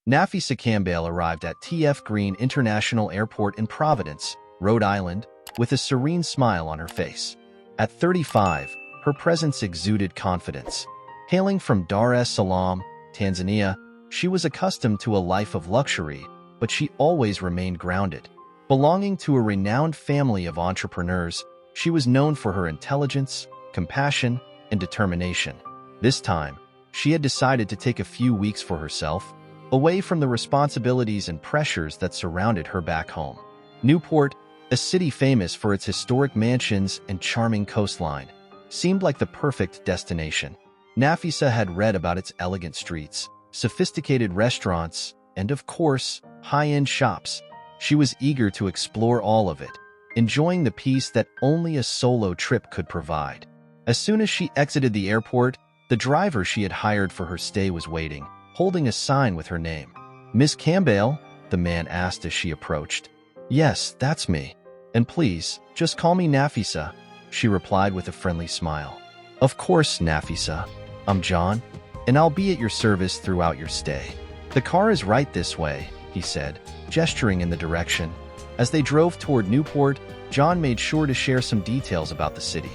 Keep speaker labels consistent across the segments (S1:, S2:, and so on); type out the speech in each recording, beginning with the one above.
S1: Nafisa Campbell arrived at T.F. Green International Airport in Providence, Rhode Island, with a serene smile on her face. At 35, her presence exuded confidence. Hailing from Dar es Salaam, Tanzania, she was accustomed to a life of luxury, but she always remained grounded. Belonging to a renowned family of entrepreneurs, she was known for her intelligence, compassion, and determination. This time, she had decided to take a few weeks for herself, away from the responsibilities and pressures that surrounded her back home. Newport, a city famous for its historic mansions and charming coastline, seemed like the perfect destination. Nafisa had read about its elegant streets, sophisticated restaurants, and of course, high-end shops. She was eager to explore all of it, enjoying the peace that only a solo trip could provide. As soon as she exited the airport, the driver she had hired for her stay was waiting, holding a sign with her name. "Miss Campbell?" the man asked as she approached. "Yes, that's me. And please, just call me Nafisa," she replied with a friendly smile. "Of course, Nafisa. I'm John, and I'll be at your service throughout your stay." "The car is right this way," he said, gesturing in the direction. As they drove toward Newport, John made sure to share some details about the city.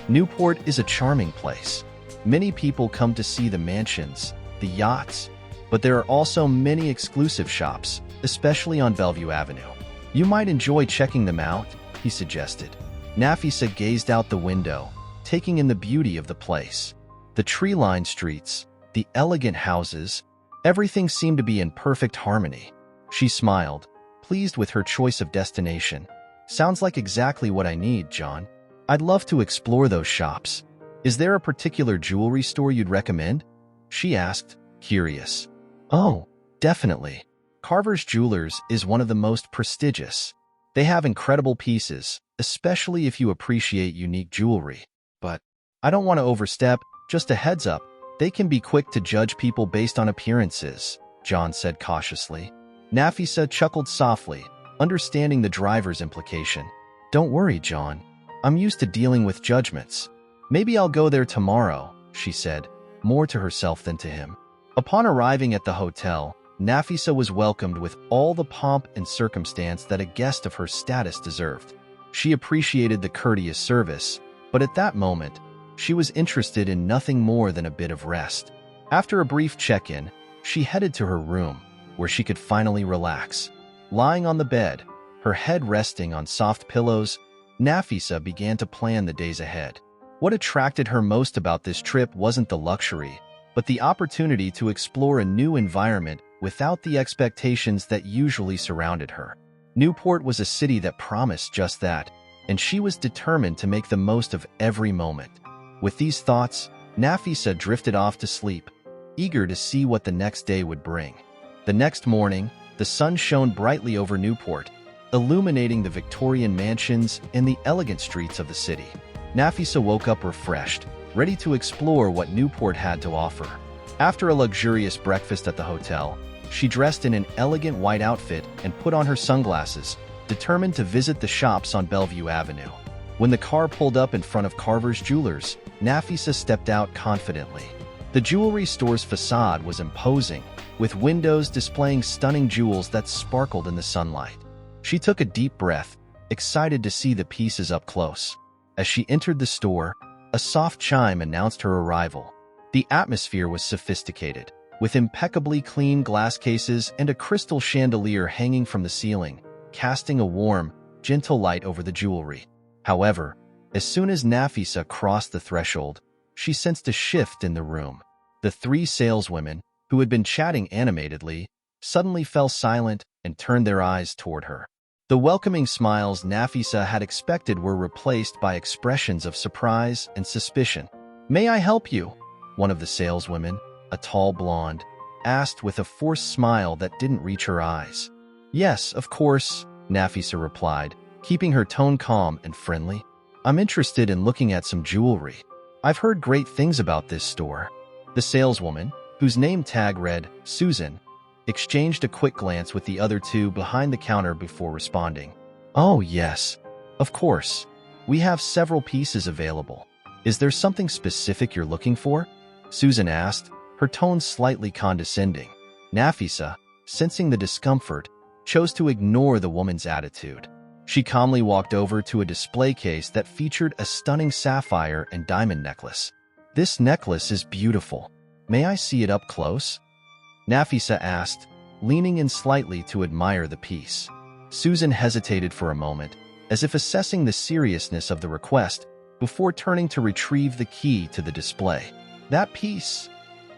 S1: Newport is a charming place. Many people come to see the mansions, the yachts, but there are also many exclusive shops, especially on Bellevue Avenue. "You might enjoy checking them out," he suggested. Nafisa gazed out the window, taking in the beauty of the place. The tree-lined streets, the elegant houses, everything seemed to be in perfect harmony. She smiled, pleased with her choice of destination. "Sounds like exactly what I need, John. I'd love to explore those shops. Is there a particular jewelry store you'd recommend?" she asked, curious. "Oh, definitely. Carver's Jewelers is one of the most prestigious. They have incredible pieces, especially if you appreciate unique jewelry. But I don't want to overstep, just a heads up, they can be quick to judge people based on appearances," John said cautiously. Nafisa chuckled softly, understanding the driver's implication. "Don't worry, John. I'm used to dealing with judgments. Maybe I'll go there tomorrow," she said, more to herself than to him. Upon arriving at the hotel, Nafisa was welcomed with all the pomp and circumstance that a guest of her status deserved. She appreciated the courteous service, but at that moment, she was interested in nothing more than a bit of rest. After a brief check-in, she headed to her room, where she could finally relax. Lying on the bed, her head resting on soft pillows, Nafisa began to plan the days ahead. What attracted her most about this trip wasn't the luxury, but the opportunity to explore a new environment without the expectations that usually surrounded her. Newport was a city that promised just that, and she was determined to make the most of every moment. With these thoughts, Nafisa drifted off to sleep, eager to see what the next day would bring. The next morning, the sun shone brightly over Newport, illuminating the Victorian mansions and the elegant streets of the city. Nafisa woke up refreshed, ready to explore what Newport had to offer. After a luxurious breakfast at the hotel, she dressed in an elegant white outfit and put on her sunglasses, determined to visit the shops on Bellevue Avenue. When the car pulled up in front of Carver's Jewelers, Nafisa stepped out confidently. The jewelry store's facade was imposing, with windows displaying stunning jewels that sparkled in the sunlight. She took a deep breath, excited to see the pieces up close. As she entered the store, a soft chime announced her arrival. The atmosphere was sophisticated, with impeccably clean glass cases and a crystal chandelier hanging from the ceiling, casting a warm, gentle light over the jewelry. However, as soon as Nafisa crossed the threshold, she sensed a shift in the room. The three saleswomen, who had been chatting animatedly, suddenly fell silent and turned their eyes toward her. The welcoming smiles Nafisa had expected were replaced by expressions of surprise and suspicion. "May I help you?" one of the saleswomen, a tall blonde, asked with a forced smile that didn't reach her eyes. "Yes, of course," Nafisa replied, keeping her tone calm and friendly. "I'm interested in looking at some jewelry. I've heard great things about this store." The saleswoman, whose name tag read Susan, exchanged a quick glance with the other two behind the counter before responding. "Oh, yes. Of course. We have several pieces available. Is there something specific you're looking for?" Susan asked, her tone slightly condescending. Nafisa, sensing the discomfort, chose to ignore the woman's attitude. She calmly walked over to a display case that featured a stunning sapphire and diamond necklace. "This necklace is beautiful. May I see it up close?" Nafisa asked, leaning in slightly to admire the piece. Susan hesitated for a moment, as if assessing the seriousness of the request, before turning to retrieve the key to the display. "That piece,"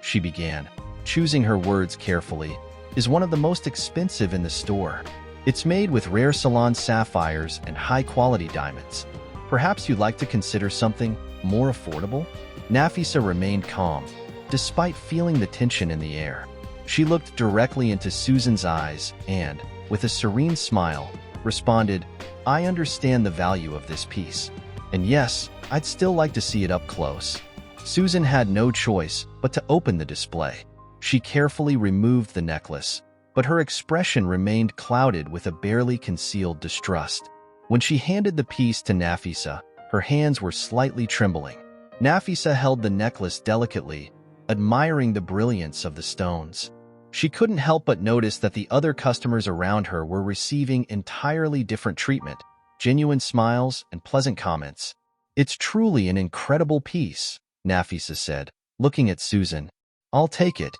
S1: she began, choosing her words carefully, "is one of the most expensive in the store. It's made with rare Ceylon sapphires and high-quality diamonds. Perhaps you'd like to consider something more affordable?" Nafisa remained calm, despite feeling the tension in the air. She looked directly into Susan's eyes and, with a serene smile, responded, "I understand the value of this piece. And yes, I'd still like to see it up close." Susan had no choice but to open the display. She carefully removed the necklace, but her expression remained clouded with a barely concealed distrust. When she handed the piece to Nafisa, her hands were slightly trembling. Nafisa held the necklace delicately, admiring the brilliance of the stones. She couldn't help but notice that the other customers around her were receiving entirely different treatment, genuine smiles and pleasant comments. "It's truly an incredible piece," Nafisa said, looking at Susan. "I'll take it."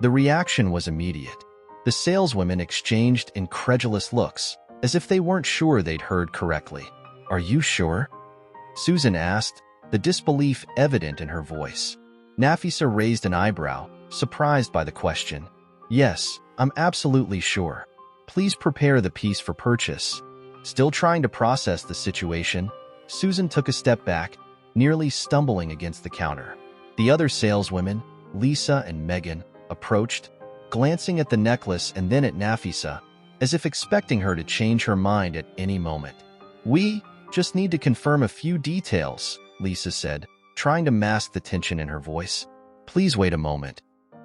S1: The reaction was immediate. The saleswomen exchanged incredulous looks, as if they weren't sure they'd heard correctly. "Are you sure?" Susan asked, the disbelief evident in her voice. Nafisa raised an eyebrow, surprised by the question. "Yes, I'm absolutely sure. Please prepare the piece for purchase." Still trying to process the situation, Susan took a step back, nearly stumbling against the counter. The other saleswomen, Lisa and Megan, approached, glancing at the necklace and then at Nafisa, as if expecting her to change her mind at any moment. "We just need to confirm a few details," Lisa said, trying to mask the tension in her voice. "Please wait a moment."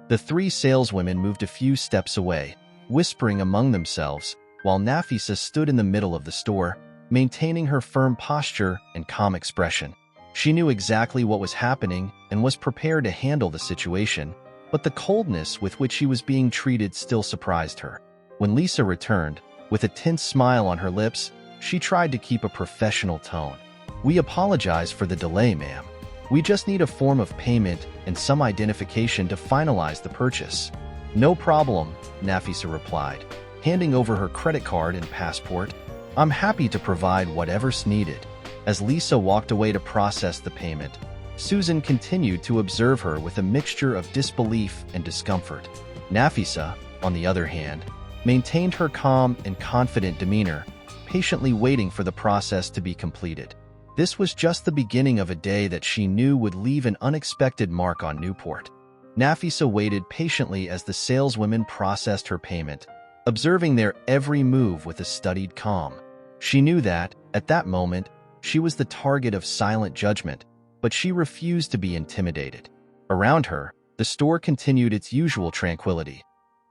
S1: The three saleswomen moved a few steps away, whispering among themselves, while Nafisa stood in the middle of the store, maintaining her firm posture and calm expression. She knew exactly what was happening and was prepared to handle the situation, but the coldness with which she was being treated still surprised her. When Lisa returned, with a tense smile on her lips, she tried to keep a professional tone. "We apologize for the delay, ma'am. We just need a form of payment and some identification to finalize the purchase." "No problem," Nafisa replied, handing over her credit card and passport. "I'm happy to provide whatever's needed." As Lisa walked away to process the payment, Susan continued to observe her with a mixture of disbelief and discomfort. Nafisa, on the other hand, maintained her calm and confident demeanor, patiently waiting for the process to be completed. This was just the beginning of a day that she knew would leave an unexpected mark on Newport. Nafisa waited patiently as the saleswomen processed her payment, observing their every move with a studied calm. She knew that, at that moment, she was the target of silent judgment, but she refused to be intimidated. Around her, the store continued its usual tranquility.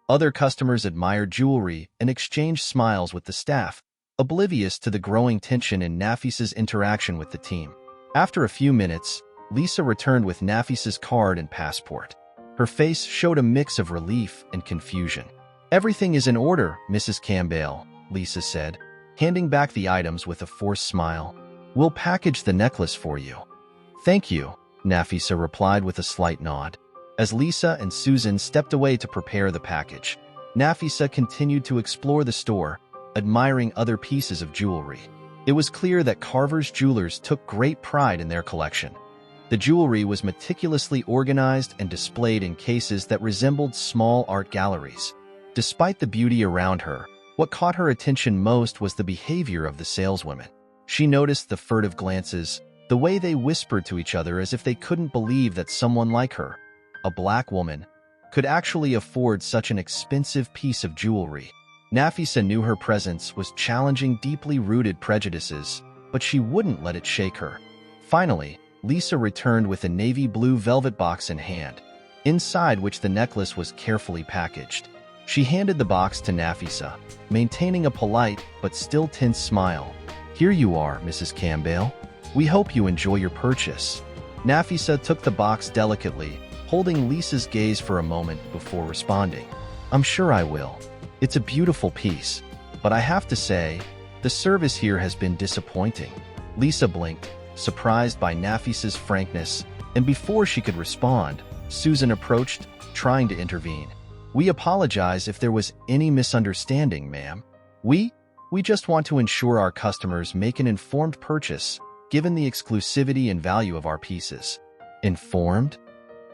S1: Other customers admired jewelry and exchanged smiles with the staff, oblivious to the growing tension in Nafisa's interaction with the team. After a few minutes, Lisa returned with Nafisa's card and passport. Her face showed a mix of relief and confusion. "Everything is in order, Mrs. Campbell," Lisa said, handing back the items with a forced smile. "We'll package the necklace for you." "Thank you," Nafisa replied with a slight nod. As Lisa and Susan stepped away to prepare the package, Nafisa continued to explore the store, admiring other pieces of jewelry. It was clear that Carver's Jewelers took great pride in their collection. The jewelry was meticulously organized and displayed in cases that resembled small art galleries. Despite the beauty around her, what caught her attention most was the behavior of the saleswomen. She noticed the furtive glances, the way they whispered to each other as if they couldn't believe that someone like her, a black woman, could actually afford such an expensive piece of jewelry. Nafisa knew her presence was challenging deeply rooted prejudices, but she wouldn't let it shake her. Finally, Lisa returned with a navy blue velvet box in hand, inside which the necklace was carefully packaged. She handed the box to Nafisa, maintaining a polite but still tense smile. "Here you are, Mrs. Campbell. We hope you enjoy your purchase." Nafisa took the box delicately, holding Lisa's gaze for a moment before responding. "I'm sure I will." It's a beautiful piece, but I have to say, the service here has been disappointing. Lisa blinked, surprised by Nafisa's frankness, and before she could respond, Susan approached, trying to intervene. We apologize if there was any misunderstanding, ma'am. We just want to ensure our customers make an informed purchase, given the exclusivity and value of our pieces. Informed?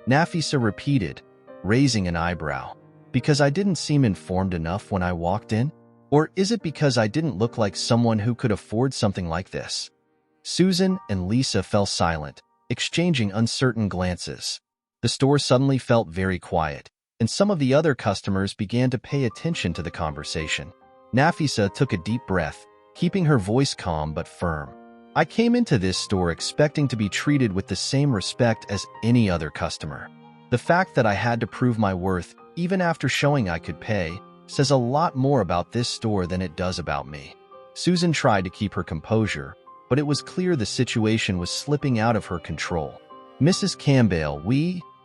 S1: Nafisa repeated, raising an eyebrow. Because I didn't seem informed enough when I walked in? Or is it because I didn't look like someone who could afford something like this? Susan and Lisa fell silent, exchanging uncertain glances. The store suddenly felt very quiet, and some of the other customers began to pay attention to the conversation. Nafisa took a deep breath, keeping her voice calm but firm. I came into this store expecting to be treated with the same respect as any other customer. The fact that I had to prove my worth, even after showing I could pay, says a lot more about this store than it does about me. Susan tried to keep her composure, but it was clear the situation was slipping out of her control. Mrs. Campbell,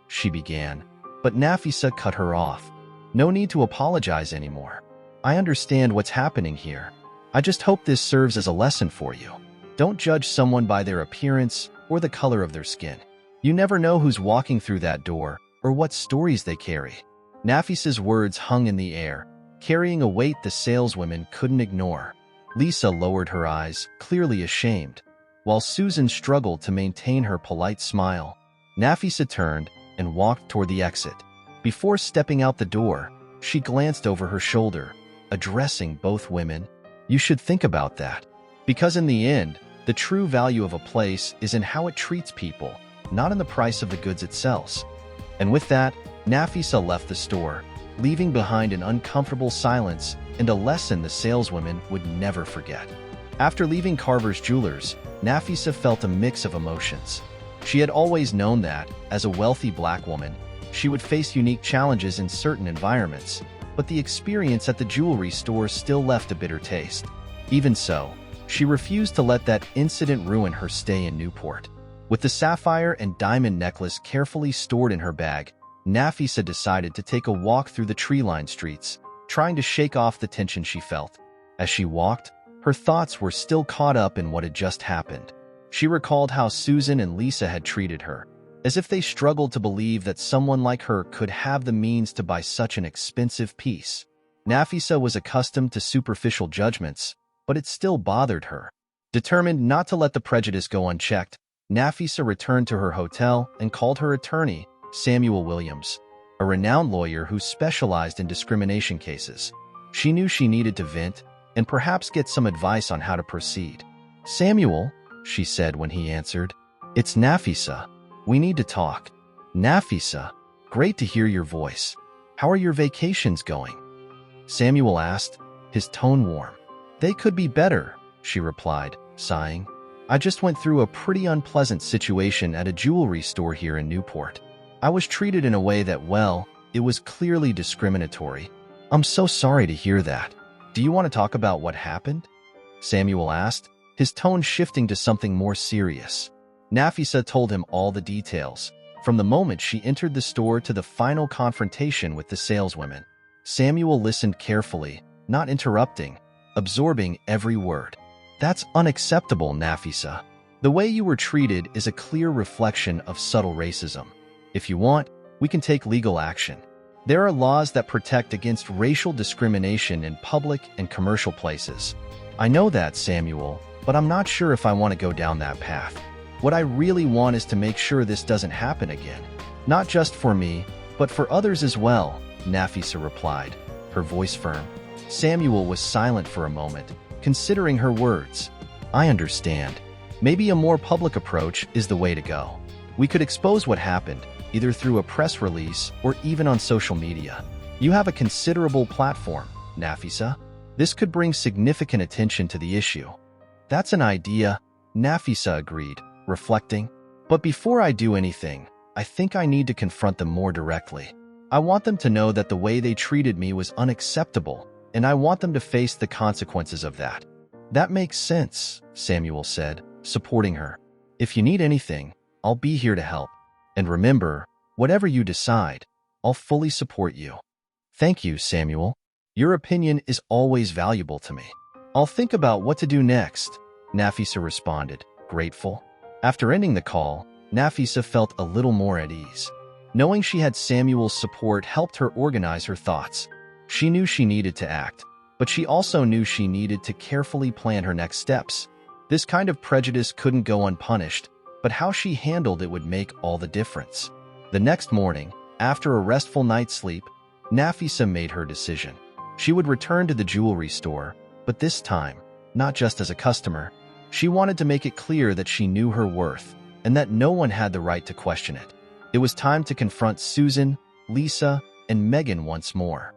S1: she began, but Nafisa cut her off. No need to apologize anymore. I understand what's happening here. I just hope this serves as a lesson for you. Don't judge someone by their appearance or the color of their skin. You never know who's walking through that door or what stories they carry. Nafisa's words hung in the air, carrying a weight the saleswomen couldn't ignore. Lisa lowered her eyes, clearly ashamed, while Susan struggled to maintain her polite smile. Nafisa turned and walked toward the exit. Before stepping out the door, she glanced over her shoulder, addressing both women. You should think about that. Because in the end, the true value of a place is in how it treats people, not in the price of the goods it sells. And with that, Nafisa left the store, leaving behind an uncomfortable silence and a lesson the saleswomen would never forget. After leaving Carver's Jewelers, Nafisa felt a mix of emotions. She had always known that, as a wealthy black woman, she would face unique challenges in certain environments, but the experience at the jewelry store still left a bitter taste. Even so, she refused to let that incident ruin her stay in Newport. With the sapphire and diamond necklace carefully stored in her bag, Nafisa decided to take a walk through the tree-lined streets, trying to shake off the tension she felt. As she walked, her thoughts were still caught up in what had just happened. She recalled how Susan and Lisa had treated her, as if they struggled to believe that someone like her could have the means to buy such an expensive piece. Nafisa was accustomed to superficial judgments, but it still bothered her. Determined not to let the prejudice go unchecked, Nafisa returned to her hotel and called her attorney, Samuel Williams, a renowned lawyer who specialized in discrimination cases. She knew she needed to vent and perhaps get some advice on how to proceed. Samuel, she said when he answered, it's Nafisa. We need to talk. Nafisa, great to hear your voice. How are your vacations going? Samuel asked, his tone warm. They could be better, she replied, sighing. I just went through a pretty unpleasant situation at a jewelry store here in Newport. I was treated in a way that, well, it was clearly discriminatory. I'm so sorry to hear that. Do you want to talk about what happened? Samuel asked, his tone shifting to something more serious. Nafisa told him all the details, from the moment she entered the store to the final confrontation with the saleswomen. Samuel listened carefully, not interrupting, absorbing every word. That's unacceptable, Nafisa. The way you were treated is a clear reflection of subtle racism. If you want, we can take legal action. There are laws that protect against racial discrimination in public and commercial places. I know that, Samuel, but I'm not sure if I want to go down that path. What I really want is to make sure this doesn't happen again. Not just for me, but for others as well, Nafisa replied, her voice firm. Samuel was silent for a moment, considering her words. I understand. Maybe a more public approach is the way to go. We could expose what happened, either through a press release or even on social media. You have a considerable platform, Nafisa. This could bring significant attention to the issue. That's an idea, Nafisa agreed, reflecting. But before I do anything, I think I need to confront them more directly. I want them to know that the way they treated me was unacceptable, and I want them to face the consequences of that. That makes sense, Samuel said, supporting her. If you need anything, I'll be here to help. And remember, whatever you decide, I'll fully support you. Thank you, Samuel. Your opinion is always valuable to me. I'll think about what to do next, Nafisa responded, grateful. After ending the call, Nafisa felt a little more at ease. Knowing she had Samuel's support helped her organize her thoughts. She knew she needed to act, but she also knew she needed to carefully plan her next steps. This kind of prejudice couldn't go unpunished, but how she handled it would make all the difference. The next morning, after a restful night's sleep, Nafisa made her decision. She would return to the jewelry store, but this time, not just as a customer. She wanted to make it clear that she knew her worth and that no one had the right to question it. It was time to confront Susan, Lisa, and Megan once more.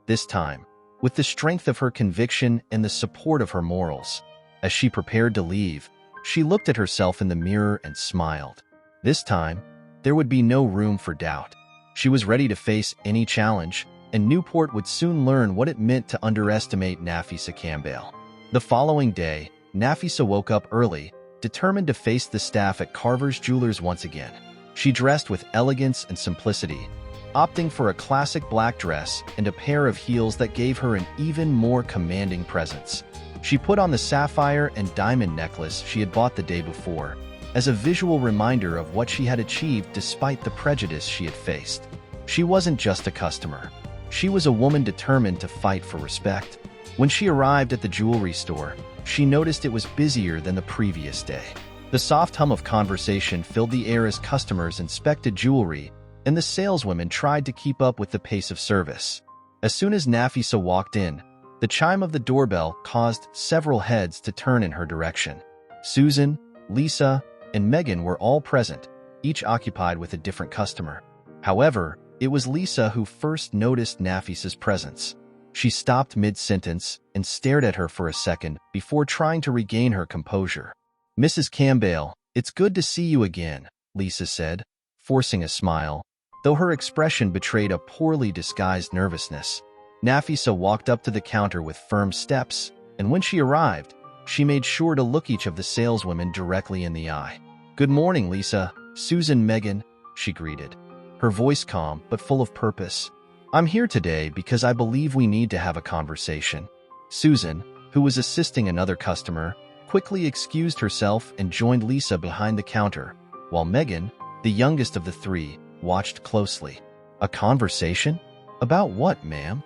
S1: This time, with the strength of her conviction and the support of her morals. As she prepared to leave, she looked at herself in the mirror and smiled. This time, there would be no room for doubt. She was ready to face any challenge, and Newport would soon learn what it meant to underestimate Nafisa Campbell. The following day, Nafisa woke up early, determined to face the staff at Carver's Jewelers once again. She dressed with elegance and simplicity, opting for a classic black dress and a pair of heels that gave her an even more commanding presence. She put on the sapphire and diamond necklace she had bought the day before, as a visual reminder of what she had achieved despite the prejudice she had faced. She wasn't just a customer. She was a woman determined to fight for respect. When she arrived at the jewelry store, she noticed it was busier than the previous day. The soft hum of conversation filled the air as customers inspected jewelry, and the saleswomen tried to keep up with the pace of service. As soon as Nafisa walked in, the chime of the doorbell caused several heads to turn in her direction. Susan, Lisa, and Megan were all present, each occupied with a different customer. However, it was Lisa who first noticed Nafisa's presence. She stopped mid-sentence and stared at her for a second before trying to regain her composure. "Mrs. Campbell, it's good to see you again," Lisa said, forcing a smile, though her expression betrayed a poorly disguised nervousness. Nafisa walked up to the counter with firm steps, and when she arrived, she made sure to look each of the saleswomen directly in the eye. "Good morning, Lisa, Susan, Megan," she greeted, her voice calm but full of purpose. "I'm here today because I believe we need to have a conversation." Susan, who was assisting another customer, quickly excused herself and joined Lisa behind the counter, while Megan, the youngest of the three, watched closely. "A conversation? About what, ma'am?"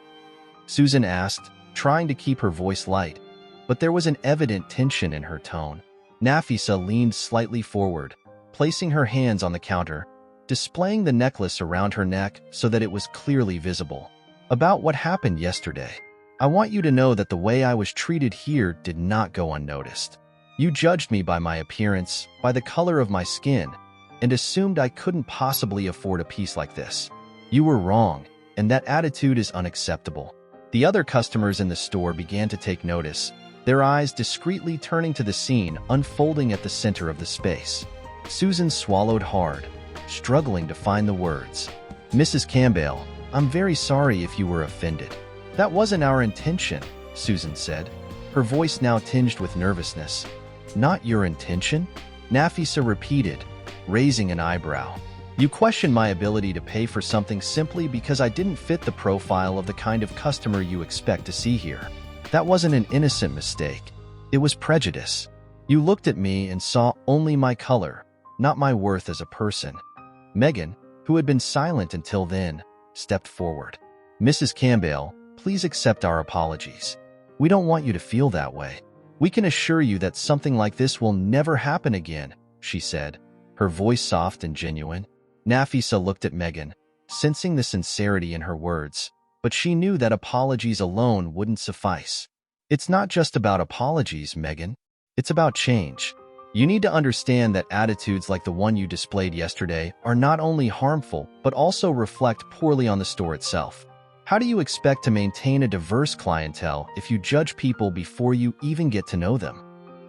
S1: Susan asked, trying to keep her voice light, but there was an evident tension in her tone. Nafisa leaned slightly forward, placing her hands on the counter, displaying the necklace around her neck so that it was clearly visible. "About what happened yesterday. I want you to know that the way I was treated here did not go unnoticed. You judged me by my appearance, by the color of my skin, and assumed I couldn't possibly afford a piece like this. You were wrong, and that attitude is unacceptable." The other customers in the store began to take notice, their eyes discreetly turning to the scene unfolding at the center of the space. Susan swallowed hard, struggling to find the words. "Mrs. Campbell, I'm very sorry if you were offended. That wasn't our intention," Susan said, her voice now tinged with nervousness. "Not your intention?" Nafisa repeated, raising an eyebrow. "You question my ability to pay for something simply because I didn't fit the profile of the kind of customer you expect to see here. That wasn't an innocent mistake. It was prejudice. You looked at me and saw only my color, not my worth as a person." Megan, who had been silent until then, stepped forward. "Mrs. Campbell, please accept our apologies. We don't want you to feel that way. We can assure you that something like this will never happen again," she said, her voice soft and genuine. Nafisa looked at Megan, sensing the sincerity in her words, but she knew that apologies alone wouldn't suffice. "It's not just about apologies, Megan. It's about change. You need to understand that attitudes like the one you displayed yesterday are not only harmful, but also reflect poorly on the store itself. How do you expect to maintain a diverse clientele if you judge people before you even get to know them?"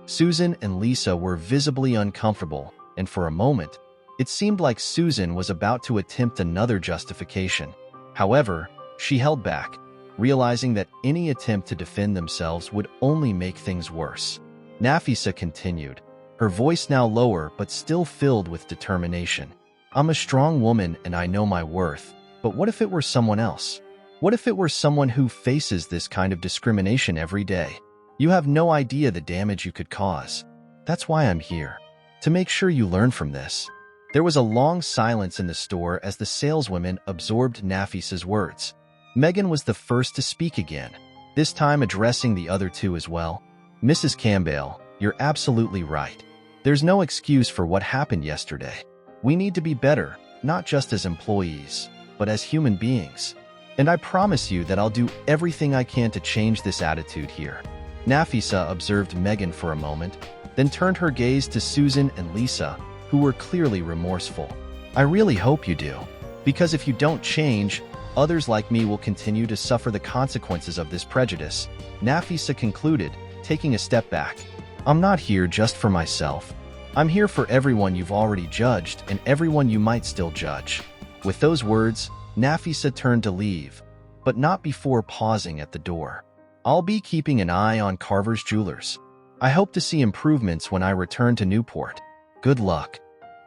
S1: Susan and Lisa were visibly uncomfortable, and for a moment, it seemed like Susan was about to attempt another justification. However, she held back, realizing that any attempt to defend themselves would only make things worse. Nafisa continued, her voice now lower but still filled with determination. "I'm a strong woman and I know my worth, but what if it were someone else? What if it were someone who faces this kind of discrimination every day? You have no idea the damage you could cause. That's why I'm here, to make sure you learn from this. There was a long silence in the store as the saleswomen absorbed Nafisa's words. Megan was the first to speak again, this time addressing the other two as well. Mrs. Campbell, you're absolutely right. There's no excuse for what happened yesterday. We need to be better, not just as employees, but as human beings. And I promise you that I'll do everything I can to change this attitude here. Nafisa observed Megan for a moment, then turned her gaze to Susan and Lisa, who were clearly remorseful. I really hope you do, because if you don't change, others like me will continue to suffer the consequences of this prejudice, Nafisa concluded, taking a step back. I'm not here just for myself. I'm here for everyone you've already judged and everyone you might still judge. With those words, Nafisa turned to leave, but not before pausing at the door. I'll be keeping an eye on Carver's Jewelers. I hope to see improvements when I return to Newport. Good luck.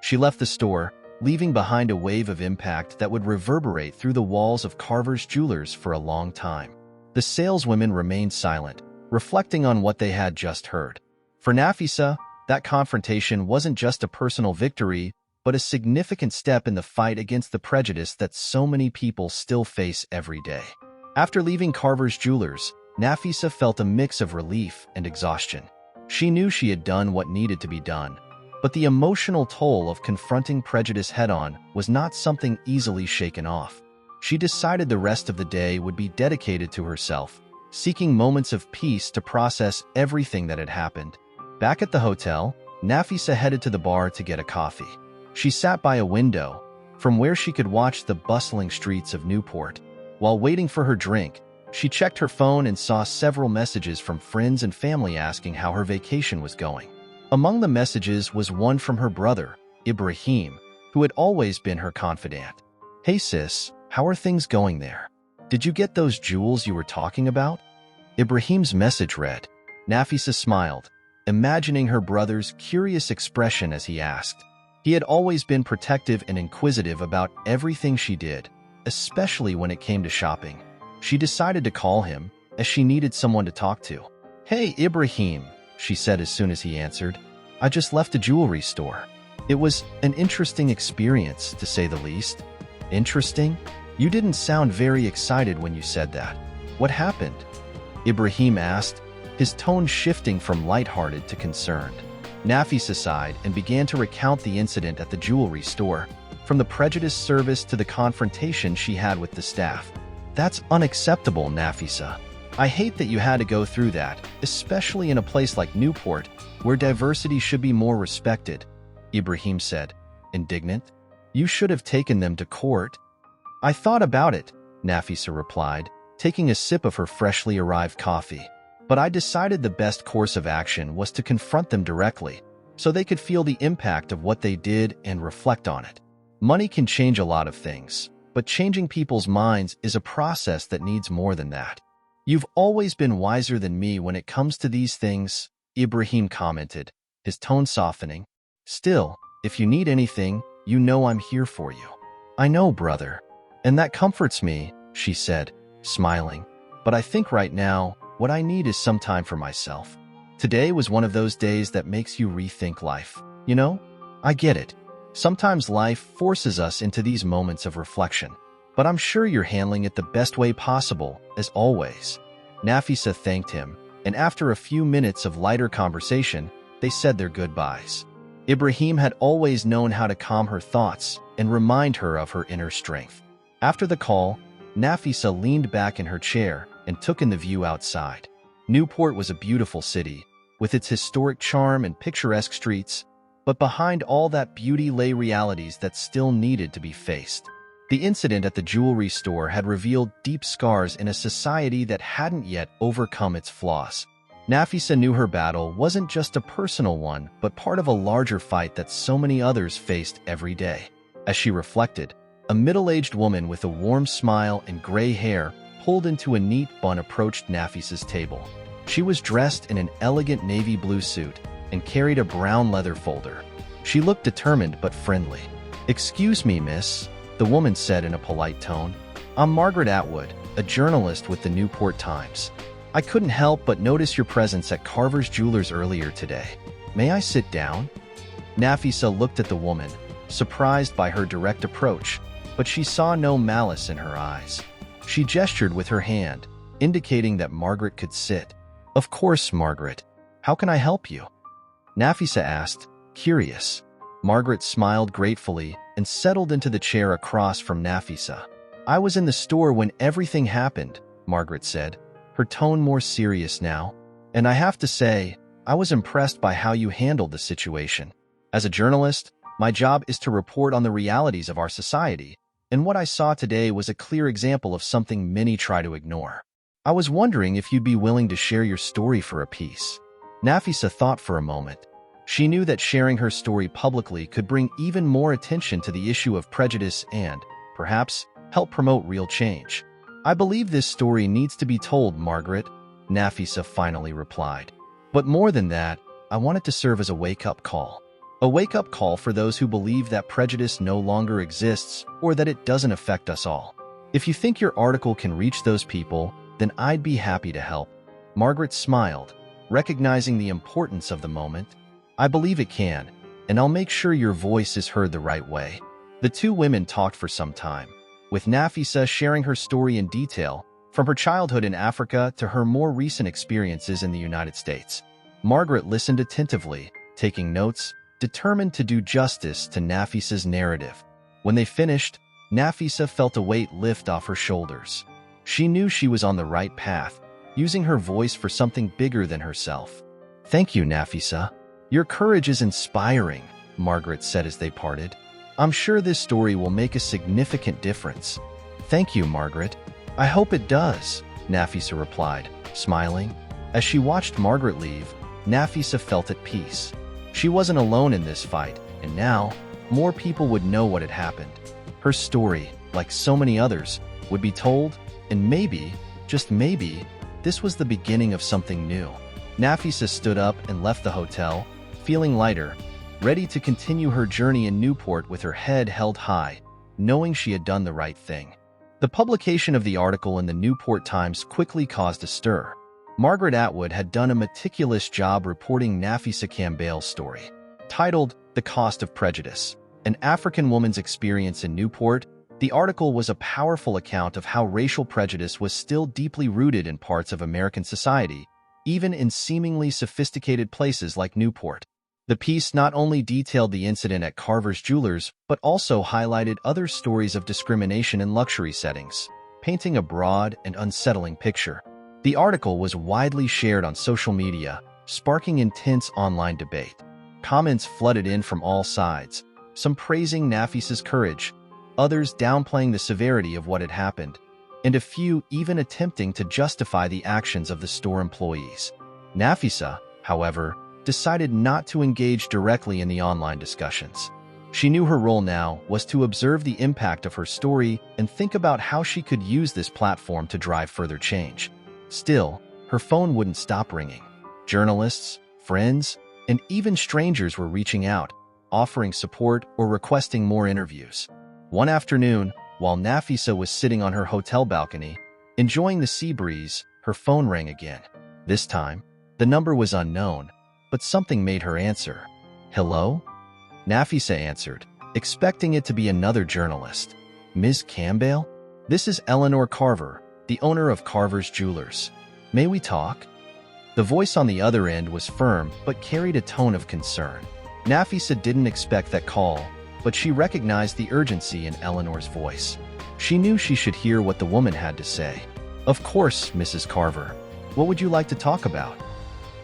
S1: She left the store, leaving behind a wave of impact that would reverberate through the walls of Carver's Jewelers for a long time. The saleswomen remained silent, reflecting on what they had just heard. For Nafisa, that confrontation wasn't just a personal victory, but a significant step in the fight against the prejudice that so many people still face every day. After leaving Carver's Jewelers, Nafisa felt a mix of relief and exhaustion. She knew she had done what needed to be done, but the emotional toll of confronting prejudice head-on was not something easily shaken off. She decided the rest of the day would be dedicated to herself, seeking moments of peace to process everything that had happened. Back at the hotel, Nafisa headed to the bar to get a coffee. She sat by a window, from where she could watch the bustling streets of Newport. While waiting for her drink, she checked her phone and saw several messages from friends and family asking how her vacation was going. Among the messages was one from her brother, Ibrahim, who had always been her confidant. Hey sis, how are things going there? Did you get those jewels you were talking about? Ibrahim's message read. Nafisa smiled, imagining her brother's curious expression as he asked. He had always been protective and inquisitive about everything she did, especially when it came to shopping. She decided to call him, as she needed someone to talk to. Hey, Ibrahim, she said as soon as he answered. I just left a jewelry store. It was an interesting experience, to say the least. Interesting? You didn't sound very excited when you said that. What happened? Ibrahim asked, his tone shifting from lighthearted to concerned. Nafisa sighed and began to recount the incident at the jewelry store, from the prejudice service to the confrontation she had with the staff. That's unacceptable, Nafisa. I hate that you had to go through that, especially in a place like Newport, where diversity should be more respected, Ibrahim said, indignant. You should have taken them to court. I thought about it, Nafisa replied, taking a sip of her freshly arrived coffee. But I decided the best course of action was to confront them directly, so they could feel the impact of what they did and reflect on it. Money can change a lot of things, but changing people's minds is a process that needs more than that. You've always been wiser than me when it comes to these things, Ibrahim commented, his tone softening. Still, if you need anything, you know I'm here for you. I know, brother. And that comforts me, she said, smiling. But I think right now, what I need is some time for myself. Today was one of those days that makes you rethink life. You know? I get it. Sometimes life forces us into these moments of reflection. But I'm sure you're handling it the best way possible, as always. Nafisa thanked him, and after a few minutes of lighter conversation, they said their goodbyes. Ibrahim had always known how to calm her thoughts and remind her of her inner strength. After the call, Nafisa leaned back in her chair and took in the view outside. Newport was a beautiful city, with its historic charm and picturesque streets, but behind all that beauty lay realities that still needed to be faced. The incident at the jewelry store had revealed deep scars in a society that hadn't yet overcome its flaws. Nafisa knew her battle wasn't just a personal one, but part of a larger fight that so many others faced every day. As she reflected, a middle-aged woman with a warm smile and gray hair pulled into a neat bun approached Nafisa's table. She was dressed in an elegant navy blue suit and carried a brown leather folder. She looked determined but friendly. "Excuse me, miss," the woman said in a polite tone. "I'm Margaret Atwood, a journalist with the Newport Times. I couldn't help but notice your presence at Carver's Jewelers earlier today. May I sit down? Nafisa looked at the woman, surprised by her direct approach, but she saw no malice in her eyes. She gestured with her hand, indicating that Margaret could sit. Of course, Margaret. How can I help you? Nafisa asked, curious. Margaret smiled gratefully and settled into the chair across from Nafisa. I was in the store when everything happened, Margaret said, her tone more serious now. And I have to say, I was impressed by how you handled the situation. As a journalist, my job is to report on the realities of our society, and what I saw today was a clear example of something many try to ignore. I was wondering if you'd be willing to share your story for a piece. Nafisa thought for a moment. She knew that sharing her story publicly could bring even more attention to the issue of prejudice and, perhaps, help promote real change. I believe this story needs to be told, Margaret, Nafisa finally replied. But more than that, I want it to serve as a wake-up call. A wake-up call for those who believe that prejudice no longer exists or that it doesn't affect us all. If you think your article can reach those people, then I'd be happy to help. Margaret smiled, recognizing the importance of the moment. I believe it can, and I'll make sure your voice is heard the right way. The two women talked for some time, with Nafisa sharing her story in detail, from her childhood in Africa to her more recent experiences in the United States. Margaret listened attentively, taking notes, determined to do justice to Nafisa's narrative. When they finished, Nafisa felt a weight lift off her shoulders. She knew she was on the right path, using her voice for something bigger than herself. Thank you, Nafisa. Your courage is inspiring, Margaret said as they parted. I'm sure this story will make a significant difference. Thank you, Margaret. I hope it does, Nafisa replied, smiling. As she watched Margaret leave, Nafisa felt at peace. She wasn't alone in this fight, and now, more people would know what had happened. Her story, like so many others, would be told, and maybe, just maybe, this was the beginning of something new. Nafisa stood up and left the hotel, feeling lighter, ready to continue her journey in Newport with her head held high, knowing she had done the right thing. The publication of the article in the Newport Times quickly caused a stir. Margaret Atwood had done a meticulous job reporting Nafisa Campbell's story. Titled The Cost of Prejudice, An African Woman's Experience in Newport, the article was a powerful account of how racial prejudice was still deeply rooted in parts of American society, even in seemingly sophisticated places like Newport. The piece not only detailed the incident at Carver's Jewelers, but also highlighted other stories of discrimination in luxury settings, painting a broad and unsettling picture. The article was widely shared on social media, sparking intense online debate. Comments flooded in from all sides, some praising Nafisa's courage, others downplaying the severity of what had happened, and a few even attempting to justify the actions of the store employees. Nafisa, however, decided not to engage directly in the online discussions. She knew her role now was to observe the impact of her story and think about how she could use this platform to drive further change. Still, her phone wouldn't stop ringing. Journalists, friends, and even strangers were reaching out, offering support or requesting more interviews. One afternoon, while Nafisa was sitting on her hotel balcony, enjoying the sea breeze, her phone rang again. This time, the number was unknown, but something made her answer. Hello? Nafisa answered, expecting it to be another journalist. Ms. Campbell? This is Eleanor Carver, the owner of Carver's Jewelers. May we talk? The voice on the other end was firm but carried a tone of concern. Nafisa didn't expect that call, but she recognized the urgency in Eleanor's voice. She knew she should hear what the woman had to say. Of course, Mrs. Carver. What would you like to talk about?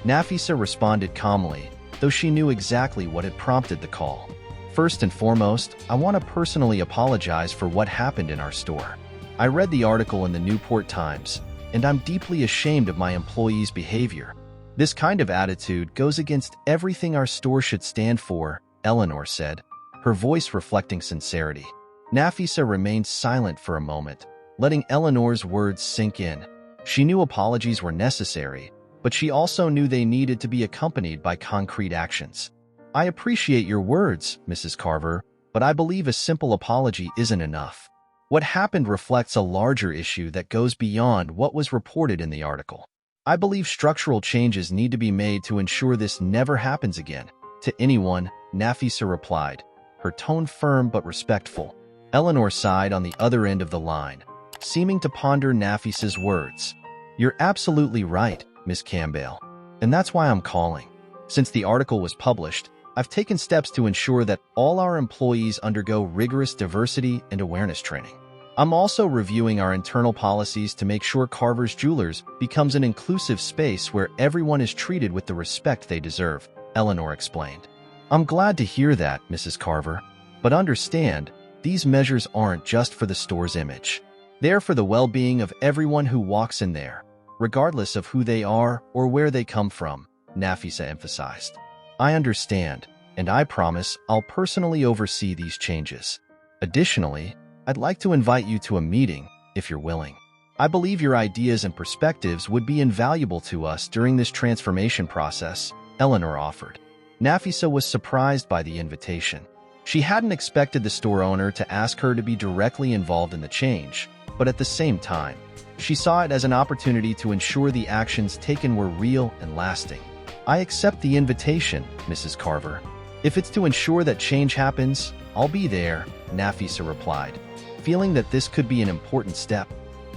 S1: Nafisa responded calmly, though she knew exactly what had prompted the call. First and foremost, I want to personally apologize for what happened in our store. I read the article in the Newport Times, and I'm deeply ashamed of my employees' behavior. This kind of attitude goes against everything our store should stand for, Eleanor said, her voice reflecting sincerity. Nafisa remained silent for a moment, letting Eleanor's words sink in. She knew apologies were necessary, but she also knew they needed to be accompanied by concrete actions. I appreciate your words, Mrs. Carver, but I believe a simple apology isn't enough. What happened reflects a larger issue that goes beyond what was reported in the article. I believe structural changes need to be made to ensure this never happens again. To anyone, Nafisa replied, her tone firm but respectful. Eleanor sighed on the other end of the line, seeming to ponder Nafisa's words. You're absolutely right, Miss Campbell, and that's why I'm calling. Since the article was published, I've taken steps to ensure that all our employees undergo rigorous diversity and awareness training. I'm also reviewing our internal policies to make sure Carver's Jewelers becomes an inclusive space where everyone is treated with the respect they deserve, Eleanor explained. I'm glad to hear that, Mrs. Carver, but understand, these measures aren't just for the store's image. They're for the well-being of everyone who walks in there, regardless of who they are or where they come from, Nafisa emphasized. I understand, and I promise I'll personally oversee these changes. Additionally, I'd like to invite you to a meeting, if you're willing. I believe your ideas and perspectives would be invaluable to us during this transformation process, Eleanor offered. Nafisa was surprised by the invitation. She hadn't expected the store owner to ask her to be directly involved in the change, but at the same time, she saw it as an opportunity to ensure the actions taken were real and lasting. I accept the invitation, Mrs. Carver. If it's to ensure that change happens, I'll be there, Nafisa replied, feeling that this could be an important step.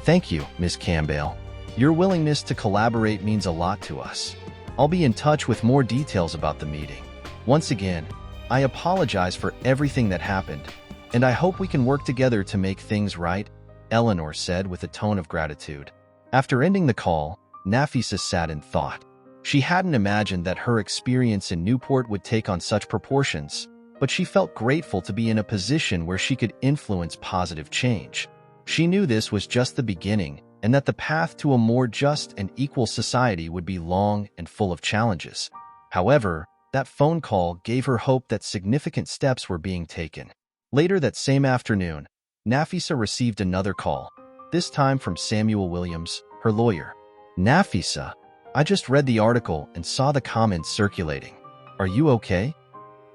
S1: Thank you, Ms. Campbell. Your willingness to collaborate means a lot to us. I'll be in touch with more details about the meeting. Once again, I apologize for everything that happened, and I hope we can work together to make things right, Eleanor said with a tone of gratitude. After ending the call, Nafisa sat in thought. She hadn't imagined that her experience in Newport would take on such proportions, but she felt grateful to be in a position where she could influence positive change. She knew this was just the beginning, and that the path to a more just and equal society would be long and full of challenges. However, that phone call gave her hope that significant steps were being taken. Later that same afternoon, Nafisa received another call, this time from Samuel Williams, her lawyer. Nafisa, I just read the article and saw the comments circulating. Are you okay?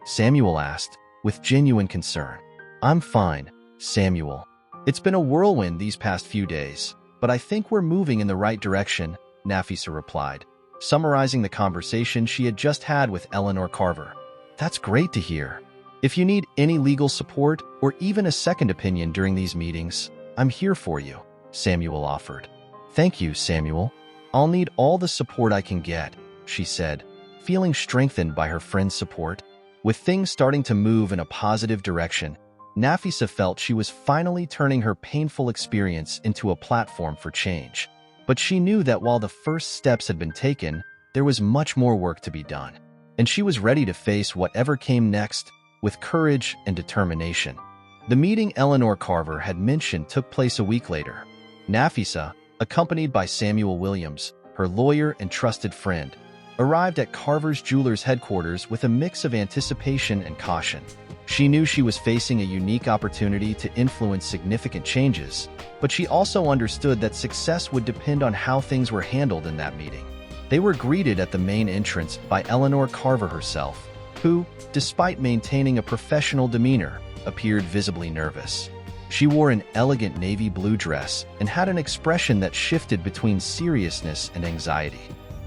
S1: Samuel asked, with genuine concern. I'm fine, Samuel. It's been a whirlwind these past few days, but I think we're moving in the right direction, Nafisa replied, summarizing the conversation she had just had with Eleanor Carver. That's great to hear. If you need any legal support or even a second opinion during these meetings, I'm here for you, Samuel offered. Thank you, Samuel. I'll need all the support I can get, she said, feeling strengthened by her friend's support. With things starting to move in a positive direction, Nafisa felt she was finally turning her painful experience into a platform for change. But she knew that while the first steps had been taken, there was much more work to be done. And she was ready to face whatever came next with courage and determination. The meeting Eleanor Carver had mentioned took place a week later. Nafisa, accompanied by Samuel Williams, her lawyer and trusted friend, arrived at Carver's Jewelers headquarters with a mix of anticipation and caution. She knew she was facing a unique opportunity to influence significant changes, but she also understood that success would depend on how things were handled in that meeting. They were greeted at the main entrance by Eleanor Carver herself, who, despite maintaining a professional demeanor, appeared visibly nervous. She wore an elegant navy blue dress and had an expression that shifted between seriousness and anxiety.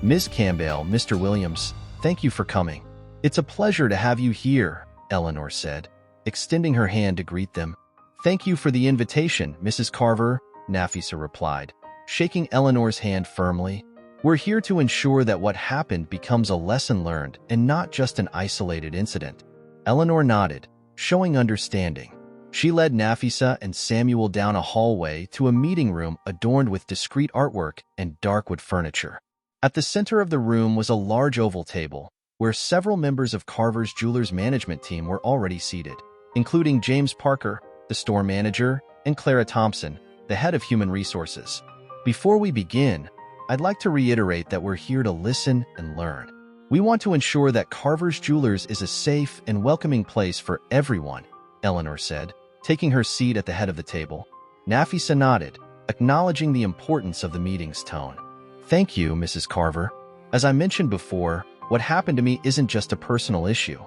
S1: Ms. Campbell, Mr. Williams, thank you for coming. It's a pleasure to have you here, Eleanor said, extending her hand to greet them. Thank you for the invitation, Mrs. Carver, Nafisa replied, shaking Eleanor's hand firmly. We're here to ensure that what happened becomes a lesson learned and not just an isolated incident. Eleanor nodded, showing understanding. She led Nafisa and Samuel down a hallway to a meeting room adorned with discreet artwork and dark wood furniture. At the center of the room was a large oval table, where several members of Carver's Jewelers management team were already seated, including James Parker, the store manager, and Clara Thompson, the head of human resources. Before we begin, I'd like to reiterate that we're here to listen and learn. We want to ensure that Carver's Jewelers is a safe and welcoming place for everyone, Eleanor said, taking her seat at the head of the table. Nafisa nodded, acknowledging the importance of the meeting's tone. Thank you, Mrs. Carver. As I mentioned before, what happened to me isn't just a personal issue.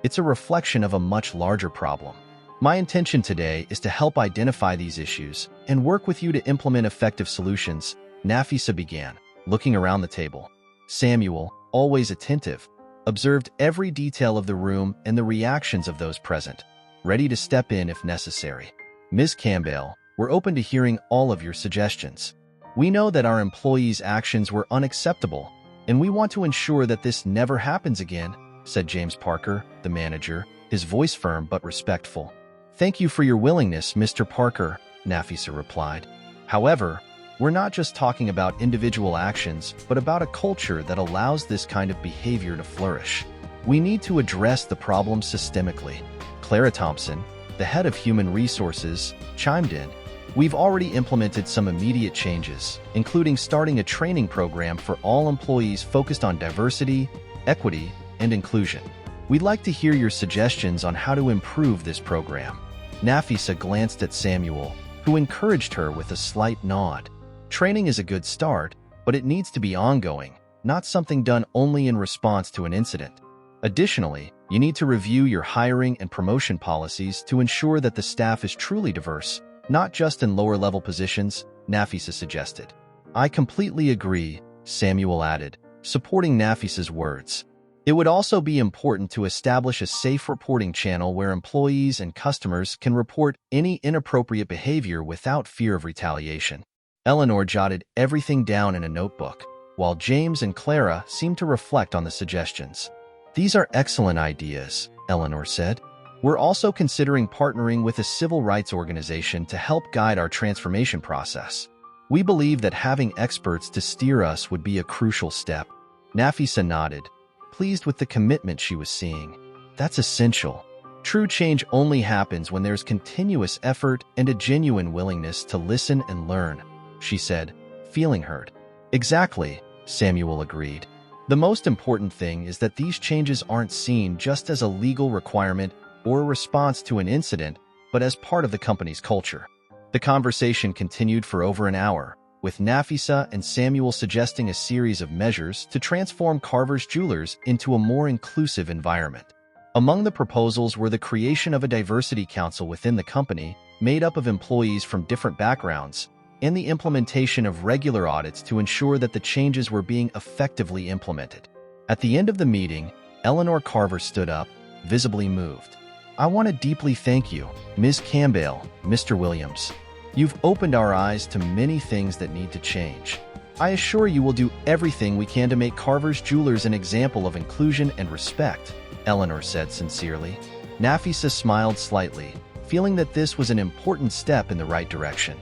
S1: It's a reflection of a much larger problem. My intention today is to help identify these issues and work with you to implement effective solutions, Nafisa began, looking around the table. Samuel, always attentive, observed every detail of the room and the reactions of those present, ready to step in if necessary. Ms. Campbell, we're open to hearing all of your suggestions. We know that our employees' actions were unacceptable, and we want to ensure that this never happens again, said James Parker, the manager, his voice firm but respectful. Thank you for your willingness, Mr. Parker, Nafisa replied. However, we're not just talking about individual actions, but about a culture that allows this kind of behavior to flourish. We need to address the problem systemically. Clara Thompson, the head of human resources, chimed in. We've already implemented some immediate changes, including starting a training program for all employees focused on diversity, equity, and inclusion. We'd like to hear your suggestions on how to improve this program. Nafisa glanced at Samuel, who encouraged her with a slight nod. Training is a good start, but it needs to be ongoing, not something done only in response to an incident. Additionally, you need to review your hiring and promotion policies to ensure that the staff is truly diverse, not just in lower-level positions, Nafisa suggested. I completely agree, Samuel added, supporting Nafisa's words. It would also be important to establish a safe reporting channel where employees and customers can report any inappropriate behavior without fear of retaliation. Eleanor jotted everything down in a notebook, while James and Clara seemed to reflect on the suggestions. These are excellent ideas, Eleanor said. We're also considering partnering with a civil rights organization to help guide our transformation process. We believe that having experts to steer us would be a crucial step. Nafisa nodded, pleased with the commitment she was seeing. That's essential. True change only happens when there's continuous effort and a genuine willingness to listen and learn, she said, feeling heard. Exactly, Samuel agreed. The most important thing is that these changes aren't seen just as a legal requirement or a response to an incident, but as part of the company's culture. The conversation continued for over an hour, with Nafisa and Samuel suggesting a series of measures to transform Carver's Jewelers into a more inclusive environment. Among the proposals were the creation of a diversity council within the company, made up of employees from different backgrounds, and the implementation of regular audits to ensure that the changes were being effectively implemented. At the end of the meeting, Eleanor Carver stood up, visibly moved. I want to deeply thank you, Ms. Campbell, Mr. Williams. You've opened our eyes to many things that need to change. I assure you we'll do everything we can to make Carver's Jewelers an example of inclusion and respect, Eleanor said sincerely. Nafisa smiled slightly, feeling that this was an important step in the right direction.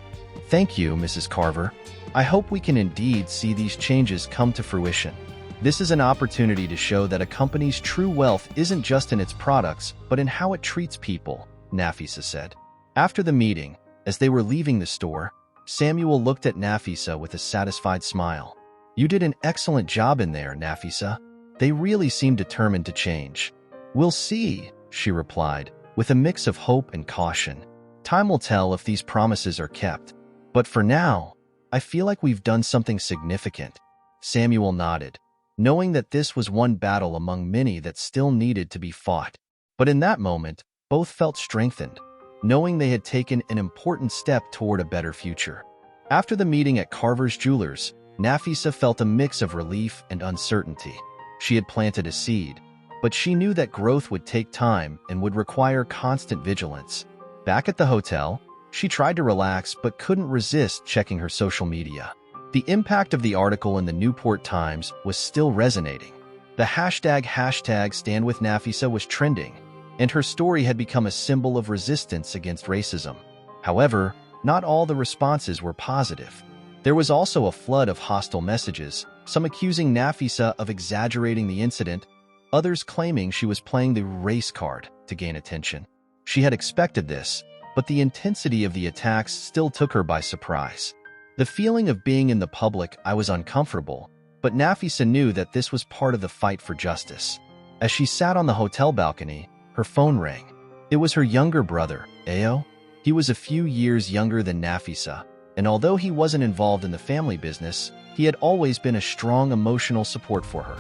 S1: Thank you, Mrs. Carver. I hope we can indeed see these changes come to fruition. This is an opportunity to show that a company's true wealth isn't just in its products, but in how it treats people, Nafisa said. After the meeting, as they were leaving the store, Samuel looked at Nafisa with a satisfied smile. You did an excellent job in there, Nafisa. They really seem determined to change. We'll see, she replied, with a mix of hope and caution. Time will tell if these promises are kept. But for now, I feel like we've done something significant. Samuel nodded, knowing that this was one battle among many that still needed to be fought. But in that moment, both felt strengthened, knowing they had taken an important step toward a better future. After the meeting at Carver's Jewelers, Nafisa felt a mix of relief and uncertainty. She had planted a seed, but she knew that growth would take time and would require constant vigilance. Back at the hotel, she tried to relax but couldn't resist checking her social media. The impact of the article in the Newport Times was still resonating. The hashtag #StandWithNafisa was trending, and her story had become a symbol of resistance against racism. However, not all the responses were positive. There was also a flood of hostile messages, some accusing Nafisa of exaggerating the incident, others claiming she was playing the race card to gain attention. She had expected this, but the intensity of the attacks still took her by surprise. The feeling of being in the public eye was uncomfortable, but Nafisa knew that this was part of the fight for justice. As she sat on the hotel balcony, her phone rang. It was her younger brother, Ayo. He was a few years younger than Nafisa, and although he wasn't involved in the family business, he had always been a strong emotional support for her.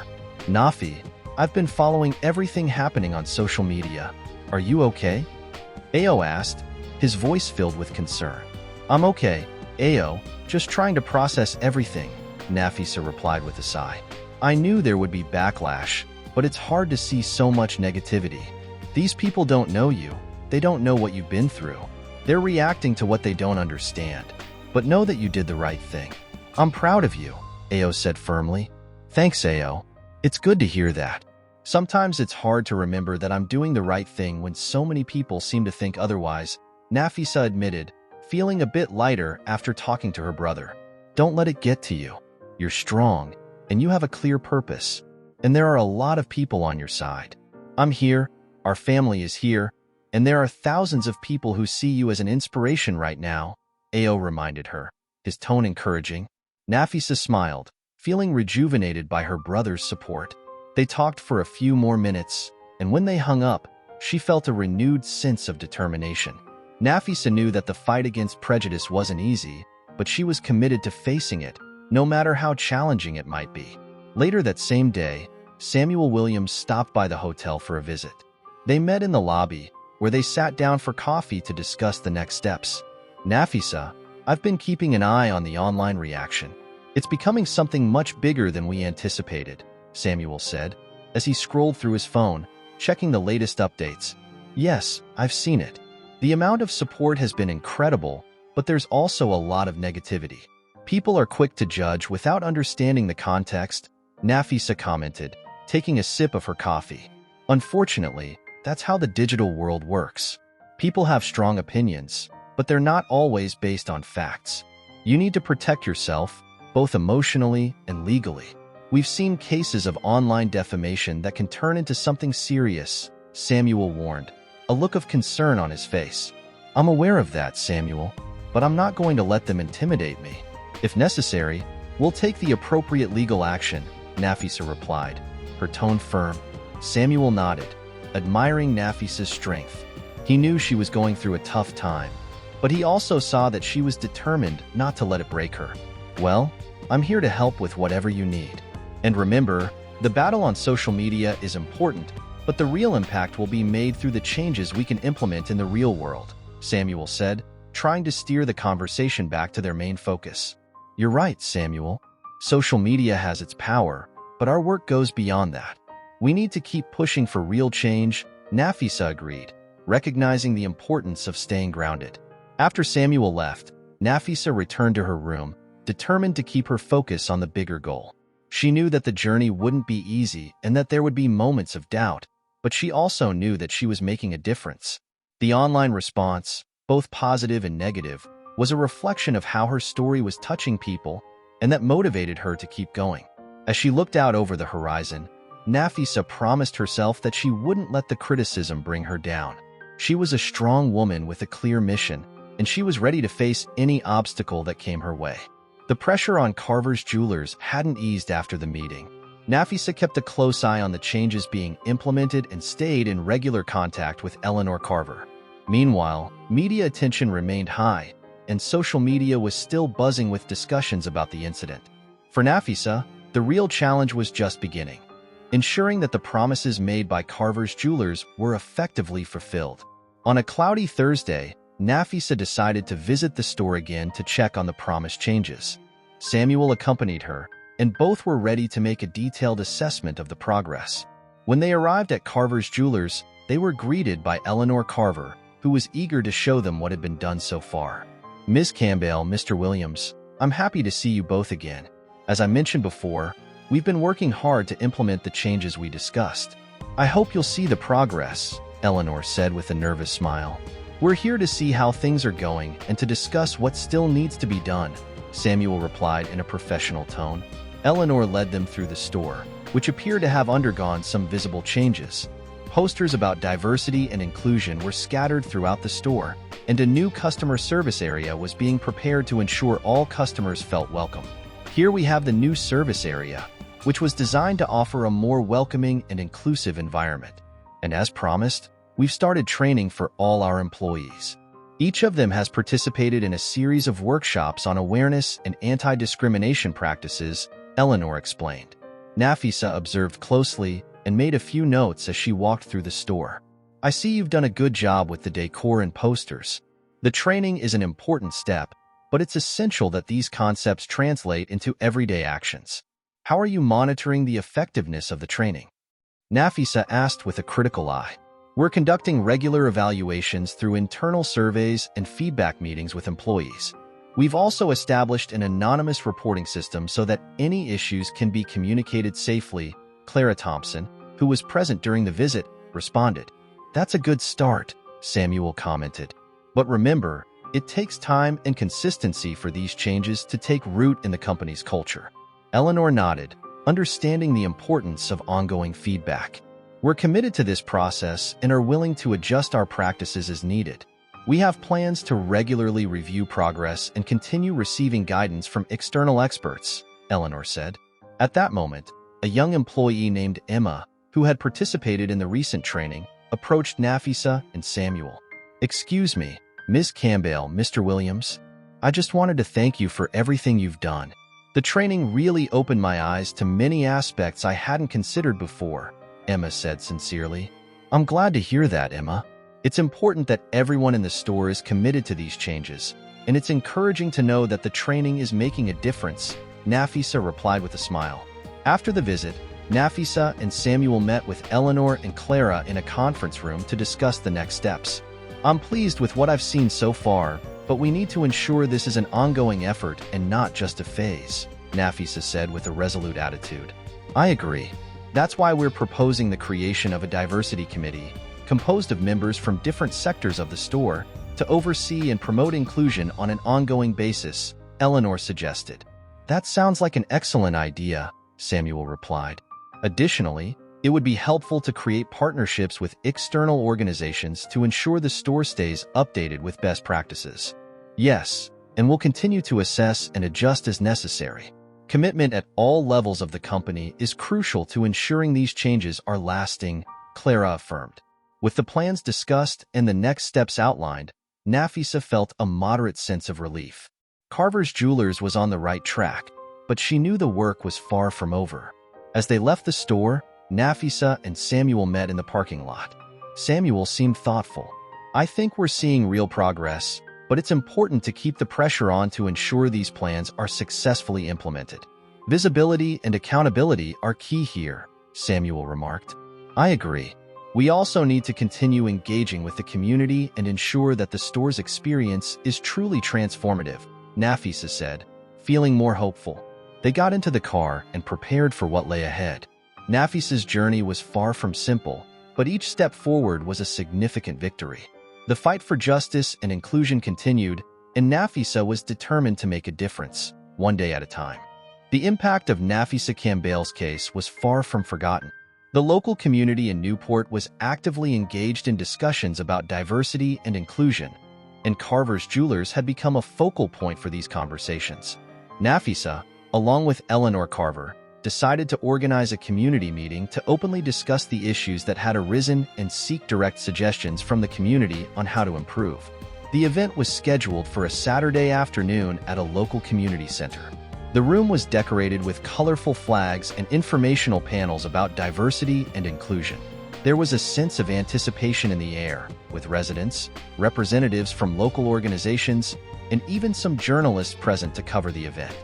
S1: Nafi, I've been following everything happening on social media. Are you okay? Ao asked, his voice filled with concern. I'm okay, Ao, just trying to process everything, Nafisa replied with a sigh. I knew there would be backlash, but it's hard to see so much negativity. These people don't know you. They don't know what you've been through. They're reacting to what they don't understand. But know that you did the right thing. I'm proud of you, Ao said firmly. Thanks, Ao. It's good to hear that. Sometimes it's hard to remember that I'm doing the right thing when so many people seem to think otherwise, Nafisa admitted, feeling a bit lighter after talking to her brother. Don't let it get to you. You're strong, and you have a clear purpose. And there are a lot of people on your side. I'm here, our family is here, and there are thousands of people who see you as an inspiration right now, Ao reminded her, his tone encouraging. Nafisa smiled, feeling rejuvenated by her brother's support. They talked for a few more minutes, and when they hung up, she felt a renewed sense of determination. Nafisa knew that the fight against prejudice wasn't easy, but she was committed to facing it, no matter how challenging it might be. Later that same day, Samuel Williams stopped by the hotel for a visit. They met in the lobby, where they sat down for coffee to discuss the next steps. Nafisa, I've been keeping an eye on the online reaction. It's becoming something much bigger than we anticipated, Samuel said, as he scrolled through his phone, checking the latest updates. Yes, I've seen it. The amount of support has been incredible, but there's also a lot of negativity. People are quick to judge without understanding the context, Nafisa commented, taking a sip of her coffee. Unfortunately, that's how the digital world works. People have strong opinions, but they're not always based on facts. You need to protect yourself, both emotionally and legally. We've seen cases of online defamation that can turn into something serious, Samuel warned, a look of concern on his face. I'm aware of that, Samuel, but I'm not going to let them intimidate me. If necessary, we'll take the appropriate legal action, Nafisa replied, her tone firm. Samuel nodded, admiring Nafisa's strength. He knew she was going through a tough time, but he also saw that she was determined not to let it break her. Well, I'm here to help with whatever you need. And remember, the battle on social media is important, but the real impact will be made through the changes we can implement in the real world, Samuel said, trying to steer the conversation back to their main focus. You're right, Samuel. Social media has its power, but our work goes beyond that. We need to keep pushing for real change, Nafisa agreed, recognizing the importance of staying grounded. After Samuel left, Nafisa returned to her room, determined to keep her focus on the bigger goal. She knew that the journey wouldn't be easy and that there would be moments of doubt, but she also knew that she was making a difference. The online response, both positive and negative, was a reflection of how her story was touching people, and that motivated her to keep going. As she looked out over the horizon, Nafisa promised herself that she wouldn't let the criticism bring her down. She was a strong woman with a clear mission, and she was ready to face any obstacle that came her way. The pressure on Carver's Jewelers hadn't eased after the meeting. Nafisa kept a close eye on the changes being implemented and stayed in regular contact with Eleanor Carver. Meanwhile, media attention remained high, and social media was still buzzing with discussions about the incident. For Nafisa, the real challenge was just beginning, ensuring that the promises made by Carver's Jewelers were effectively fulfilled. On a cloudy Thursday, Nafisa decided to visit the store again to check on the promised changes. Samuel accompanied her, and both were ready to make a detailed assessment of the progress. When they arrived at Carver's Jewelers, they were greeted by Eleanor Carver, who was eager to show them what had been done so far. Ms. Campbell, Mr. Williams, I'm happy to see you both again. As I mentioned before, we've been working hard to implement the changes we discussed. I hope you'll see the progress, Eleanor said with a nervous smile. We're here to see how things are going and to discuss what still needs to be done, Samuel replied in a professional tone. Eleanor led them through the store, which appeared to have undergone some visible changes. Posters about diversity and inclusion were scattered throughout the store, and a new customer service area was being prepared to ensure all customers felt welcome. Here we have the new service area, which was designed to offer a more welcoming and inclusive environment. And as promised, we've started training for all our employees. Each of them has participated in a series of workshops on awareness and anti-discrimination practices, Eleanor explained. Nafisa observed closely and made a few notes as she walked through the store. I see you've done a good job with the decor and posters. The training is an important step, but it's essential that these concepts translate into everyday actions. How are you monitoring the effectiveness of the training? Nafisa asked with a critical eye. We're conducting regular evaluations through internal surveys and feedback meetings with employees. We've also established an anonymous reporting system so that any issues can be communicated safely. Clara Thompson, who was present during the visit, responded. That's a good start, Samuel commented. But remember, it takes time and consistency for these changes to take root in the company's culture. Eleanor nodded, understanding the importance of ongoing feedback. We're committed to this process and are willing to adjust our practices as needed. We have plans to regularly review progress and continue receiving guidance from external experts, Eleanor said. At that moment, a young employee named Emma, who had participated in the recent training, approached Nafisa and Samuel. Excuse me, Ms. Campbell, Mr. Williams. I just wanted to thank you for everything you've done. The training really opened my eyes to many aspects I hadn't considered before, Emma said sincerely. I'm glad to hear that, Emma. It's important that everyone in the store is committed to these changes, and it's encouraging to know that the training is making a difference, Nafisa replied with a smile. After the visit, Nafisa and Samuel met with Eleanor and Clara in a conference room to discuss the next steps. I'm pleased with what I've seen so far, but we need to ensure this is an ongoing effort and not just a phase, Nafisa said with a resolute attitude. I agree. That's why we're proposing the creation of a diversity committee, composed of members from different sectors of the store, to oversee and promote inclusion on an ongoing basis, Eleanor suggested. That sounds like an excellent idea, Samuel replied. Additionally, it would be helpful to create partnerships with external organizations to ensure the store stays updated with best practices. Yes, and we'll continue to assess and adjust as necessary. Commitment at all levels of the company is crucial to ensuring these changes are lasting, Clara affirmed. With the plans discussed and the next steps outlined, Nafisa felt a moderate sense of relief. Carver's Jewelers was on the right track, but she knew the work was far from over. As they left the store, Nafisa and Samuel met in the parking lot. Samuel seemed thoughtful. I think we're seeing real progress, but it's important to keep the pressure on to ensure these plans are successfully implemented. Visibility and accountability are key here, Samuel remarked. I agree. We also need to continue engaging with the community and ensure that the store's experience is truly transformative, Nafisa said, feeling more hopeful. They got into the car and prepared for what lay ahead. Nafisa's journey was far from simple, but each step forward was a significant victory. The fight for justice and inclusion continued, and Nafisa was determined to make a difference, one day at a time. The impact of Nafisa Campbell's case was far from forgotten. The local community in Newport was actively engaged in discussions about diversity and inclusion, and Carver's Jewelers had become a focal point for these conversations. Nafisa, along with Eleanor Carver, decided to organize a community meeting to openly discuss the issues that had arisen and seek direct suggestions from the community on how to improve. The event was scheduled for a Saturday afternoon at a local community center. The room was decorated with colorful flags and informational panels about diversity and inclusion. There was a sense of anticipation in the air, with residents, representatives from local organizations, and even some journalists present to cover the event.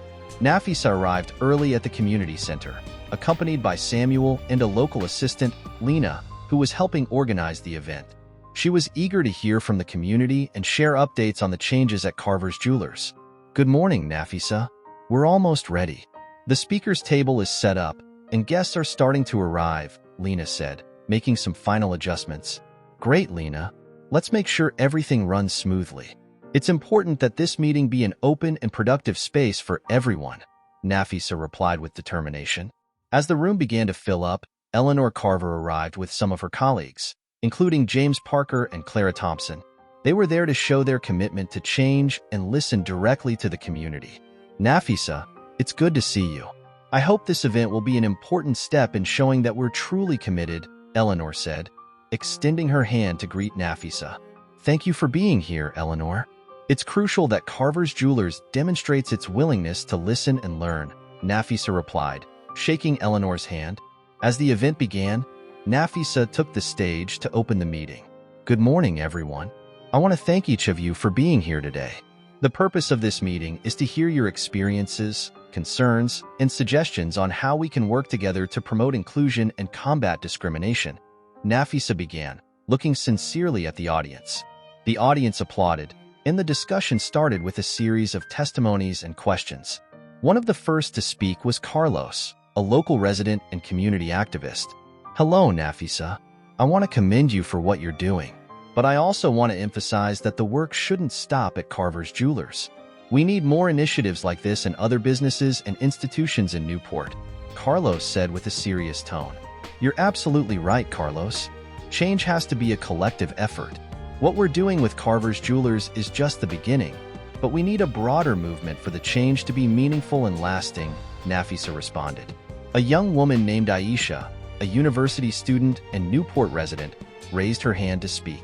S1: Nafisa arrived early at the community center, accompanied by Samuel and a local assistant, Lena, who was helping organize the event. She was eager to hear from the community and share updates on the changes at Carver's Jewelers. Good morning, Nafisa. We're almost ready. The speaker's table is set up, and guests are starting to arrive, Lena said, making some final adjustments. Great, Lena. Let's make sure everything runs smoothly. It's important that this meeting be an open and productive space for everyone, Nafisa replied with determination. As the room began to fill up, Eleanor Carver arrived with some of her colleagues, including James Parker and Clara Thompson. They were there to show their commitment to change and listen directly to the community. Nafisa, it's good to see you. I hope this event will be an important step in showing that we're truly committed, Eleanor said, extending her hand to greet Nafisa. Thank you for being here, Eleanor. It's crucial that Carver's Jewelers demonstrates its willingness to listen and learn, Nafisa replied, shaking Eleanor's hand. As the event began, Nafisa took the stage to open the meeting. Good morning, everyone. I want to thank each of you for being here today. The purpose of this meeting is to hear your experiences, concerns, and suggestions on how we can work together to promote inclusion and combat discrimination. Nafisa began, looking sincerely at the audience. The audience applauded, and the discussion started with a series of testimonies and questions. One of the first to speak was Carlos, a local resident and community activist. Hello, Nafisa. I want to commend you for what you're doing. But I also want to emphasize that the work shouldn't stop at Carver's Jewelers. We need more initiatives like this in other businesses and institutions in Newport, Carlos said with a serious tone. You're absolutely right, Carlos. Change has to be a collective effort. What we're doing with Carver's Jewelers is just the beginning, but we need a broader movement for the change to be meaningful and lasting, Nafisa responded. A young woman named Aisha, a university student and Newport resident, raised her hand to speak.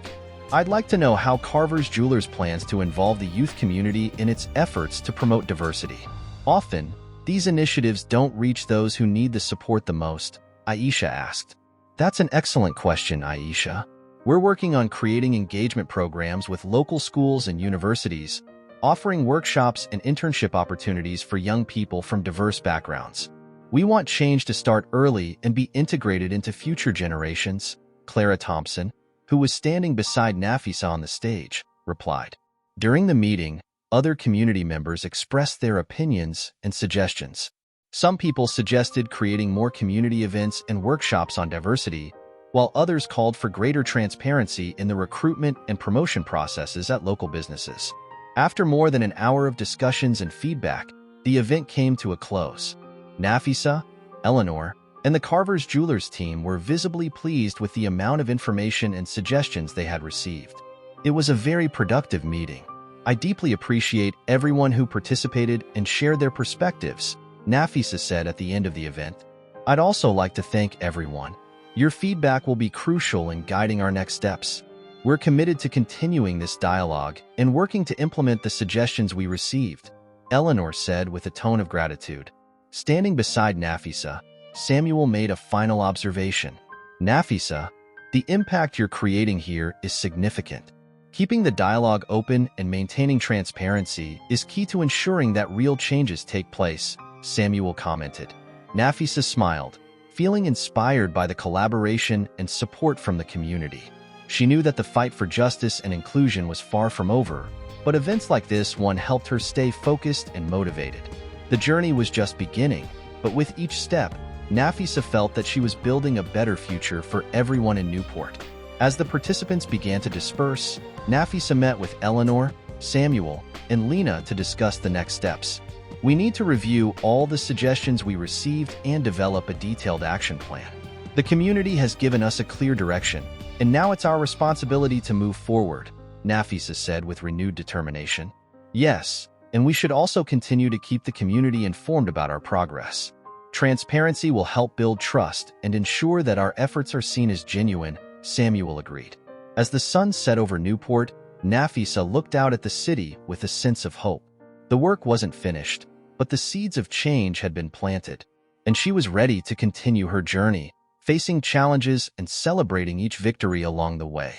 S1: I'd like to know how Carver's Jewelers plans to involve the youth community in its efforts to promote diversity. Often, these initiatives don't reach those who need the support the most, Aisha asked. That's an excellent question, Aisha. We're working on creating engagement programs with local schools and universities, offering workshops and internship opportunities for young people from diverse backgrounds. We want change to start early and be integrated into future generations, Clara Thompson, who was standing beside Nafisa on the stage, replied. During the meeting, other community members expressed their opinions and suggestions. Some people suggested creating more community events and workshops on diversity, while others called for greater transparency in the recruitment and promotion processes at local businesses. After more than an hour of discussions and feedback, the event came to a close. Nafisa, Eleanor, and the Carver's Jewelers team were visibly pleased with the amount of information and suggestions they had received. It was a very productive meeting. I deeply appreciate everyone who participated and shared their perspectives, Nafisa said at the end of the event. I'd also like to thank everyone. Your feedback will be crucial in guiding our next steps. We're committed to continuing this dialogue and working to implement the suggestions we received, Eleanor said with a tone of gratitude. Standing beside Nafisa, Samuel made a final observation. Nafisa, the impact you're creating here is significant. Keeping the dialogue open and maintaining transparency is key to ensuring that real changes take place, Samuel commented. Nafisa smiled, feeling inspired by the collaboration and support from the community. She knew that the fight for justice and inclusion was far from over, but events like this one helped her stay focused and motivated. The journey was just beginning, but with each step, Nafisa felt that she was building a better future for everyone in Newport. As the participants began to disperse, Nafisa met with Eleanor, Samuel, and Lena to discuss the next steps. We need to review all the suggestions we received and develop a detailed action plan. The community has given us a clear direction, and now it's our responsibility to move forward, Nafisa said with renewed determination. Yes, and we should also continue to keep the community informed about our progress. Transparency will help build trust and ensure that our efforts are seen as genuine, Samuel agreed. As the sun set over Newport, Nafisa looked out at the city with a sense of hope. The work wasn't finished, but the seeds of change had been planted, and she was ready to continue her journey, facing challenges and celebrating each victory along the way.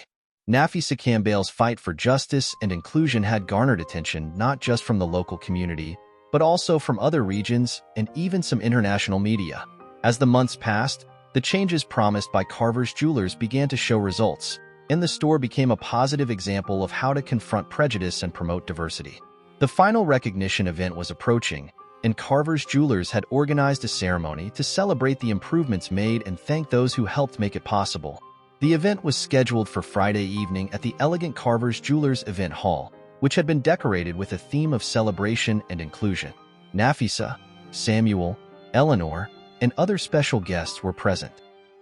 S1: Nafisa Campbell's fight for justice and inclusion had garnered attention not just from the local community, but also from other regions and even some international media. As the months passed, the changes promised by Carver's Jewelers began to show results, and the store became a positive example of how to confront prejudice and promote diversity. The final recognition event was approaching, and Carver's Jewelers had organized a ceremony to celebrate the improvements made and thank those who helped make it possible. The event was scheduled for Friday evening at the elegant Carver's Jewelers event hall, which had been decorated with a theme of celebration and inclusion. Nafisa, Samuel, Eleanor, and other special guests were present.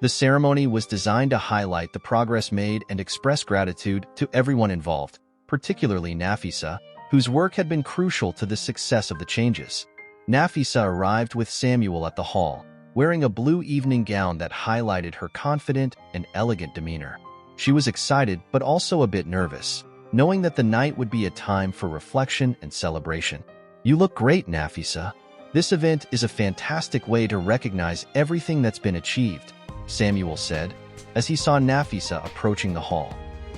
S1: The ceremony was designed to highlight the progress made and express gratitude to everyone involved, particularly Nafisa, whose work had been crucial to the success of the changes. Nafisa arrived with Samuel at the hall, wearing a blue evening gown that highlighted her confident and elegant demeanor. She was excited but also a bit nervous, knowing that the night would be a time for reflection and celebration. You look great, Nafisa. This event is a fantastic way to recognize everything that's been achieved, Samuel said, as he saw Nafisa approaching the hall.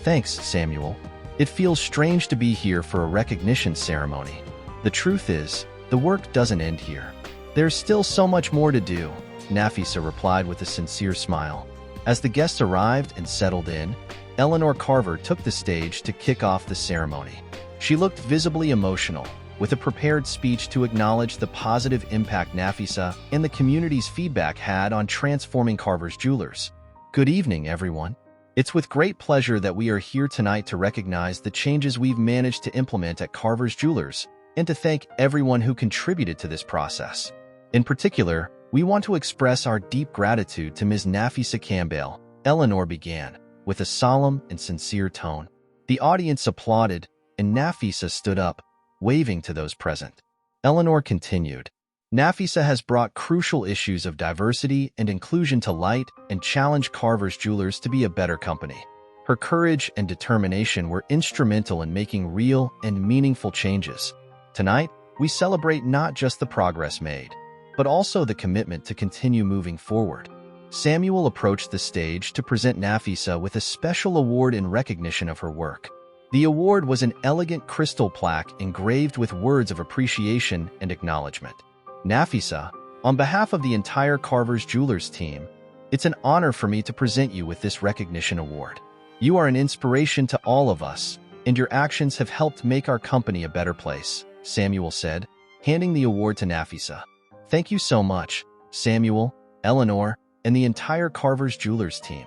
S1: Thanks, Samuel. It feels strange to be here for a recognition ceremony. The truth is, the work doesn't end here. There's still so much more to do, Nafisa replied with a sincere smile. As the guests arrived and settled in, Eleanor Carver took the stage to kick off the ceremony. She looked visibly emotional, with a prepared speech to acknowledge the positive impact Nafisa and the community's feedback had on transforming Carver's Jewelers. Good evening, everyone. It's with great pleasure that we are here tonight to recognize the changes we've managed to implement at Carver's Jewelers and to thank everyone who contributed to this process. In particular, we want to express our deep gratitude to Ms. Nafisa Campbell, Eleanor began, with a solemn and sincere tone. The audience applauded, and Nafisa stood up, waving to those present. Eleanor continued, Nafisa has brought crucial issues of diversity and inclusion to light and challenged Carver's Jewelers to be a better company. Her courage and determination were instrumental in making real and meaningful changes. Tonight, we celebrate not just the progress made, but also the commitment to continue moving forward. Samuel approached the stage to present Nafisa with a special award in recognition of her work. The award was an elegant crystal plaque engraved with words of appreciation and acknowledgement. Nafisa, on behalf of the entire Carver's Jewelers team, it's an honor for me to present you with this recognition award. You are an inspiration to all of us, and your actions have helped make our company a better place, Samuel said, handing the award to Nafisa. Thank you so much, Samuel, Eleanor, and the entire Carver's Jewelers team.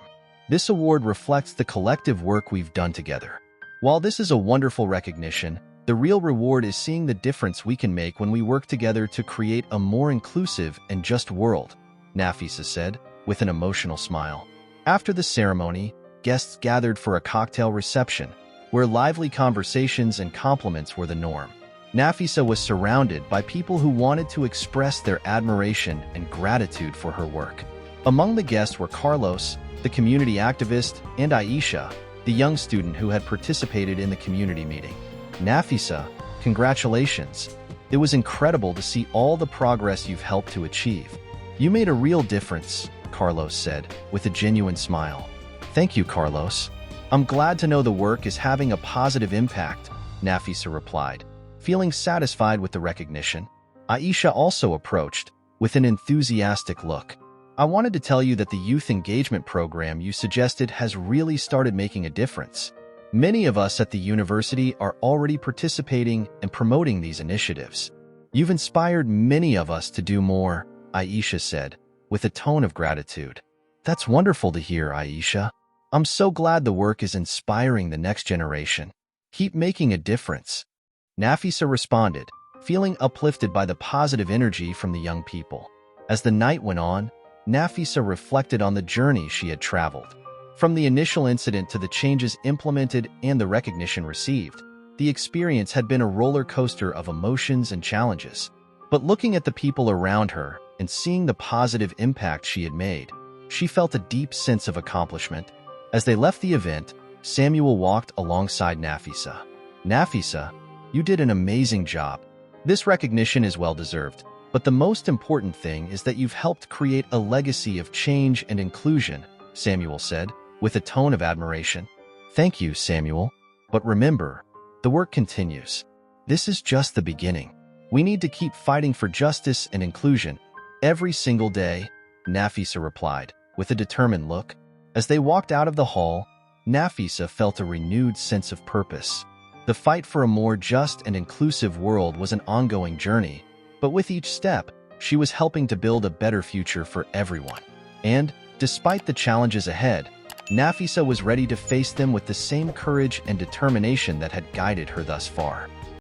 S1: This award reflects the collective work we've done together. While this is a wonderful recognition, the real reward is seeing the difference we can make when we work together to create a more inclusive and just world, Nafisa said, with an emotional smile. After the ceremony, guests gathered for a cocktail reception, where lively conversations and compliments were the norm. Nafisa was surrounded by people who wanted to express their admiration and gratitude for her work. Among the guests were Carlos, the community activist, and Aisha, the young student who had participated in the community meeting. Nafisa, congratulations. It was incredible to see all the progress you've helped to achieve. You made a real difference, Carlos said, with a genuine smile. Thank you, Carlos. I'm glad to know the work is having a positive impact, Nafisa replied, feeling satisfied with the recognition. Aisha also approached, with an enthusiastic look. I wanted to tell you that the youth engagement program you suggested has really started making a difference. Many of us at the university are already participating and promoting these initiatives. You've inspired many of us to do more, Aisha said, with a tone of gratitude. That's wonderful to hear, Aisha. I'm so glad the work is inspiring the next generation. Keep making a difference. Nafisa responded, feeling uplifted by the positive energy from the young people. As the night went on, Nafisa reflected on the journey she had traveled. From the initial incident to the changes implemented and the recognition received, the experience had been a roller coaster of emotions and challenges. But looking at the people around her and seeing the positive impact she had made, she felt a deep sense of accomplishment. As they left the event, Samuel walked alongside Nafisa. Nafisa, you did an amazing job. This recognition is well-deserved, but the most important thing is that you've helped create a legacy of change and inclusion, Samuel said, with a tone of admiration. Thank you, Samuel. But remember, the work continues. This is just the beginning. We need to keep fighting for justice and inclusion every single day, Nafisa replied, with a determined look. As they walked out of the hall, Nafisa felt a renewed sense of purpose. The fight for a more just and inclusive world was an ongoing journey, but with each step, she was helping to build a better future for everyone. And, despite the challenges ahead, Nafisa was ready to face them with the same courage and determination that had guided her thus far.